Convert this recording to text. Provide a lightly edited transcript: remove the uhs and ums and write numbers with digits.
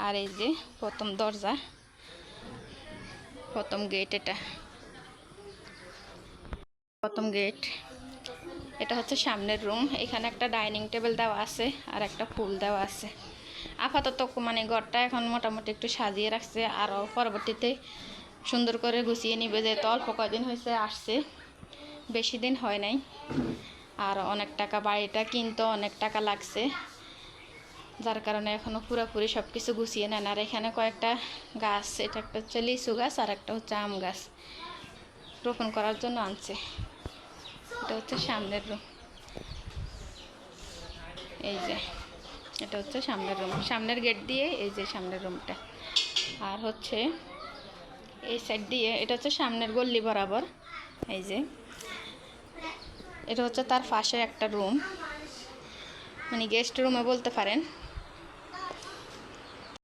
আর এই যে প্রথম দরজা, প্রথম গেট, এটা প্রথম গেট। এটা হচ্ছে সামনের রুম। এখানে একটা ডাইনিং টেবিল দেওয়া আছে আর একটা ফুল দেওয়া আছে। আপাতত মানে ঘরটা এখন মোটামুটি একটু সাজিয়ে রাখছে, আরও পরবর্তীতে সুন্দর করে গুছিয়ে নিবে, যেহেতু অল্প কয়দিন হয়েছে আসছে, বেশি দিন হয় নাই। আর অনেক টাকা, বাড়িটা কিনতে অনেক টাকা লাগছে, যার কারণে এখনও পুরোপুরি সব কিছু গুছিয়ে নেন। আর এখানে কয়েকটা গাছ, এটা একটা হচ্ছে লিচু গাছ আর একটা হচ্ছে আম গাছ রোপণ করার জন্য আনছে। এটা হচ্ছে সামনের রুম। এই যে এটা হচ্ছে সামনের রুম, সামনের গেট দিয়ে এই যে সামনের রুমটা। আর হচ্ছে এই সাইড দিয়ে, এটা হচ্ছে সামনের গল্লি বরাবর। এই যে এটা হচ্ছে তার পাশে একটা রুম, মানে গেস্ট রুমে বলতে পারেন।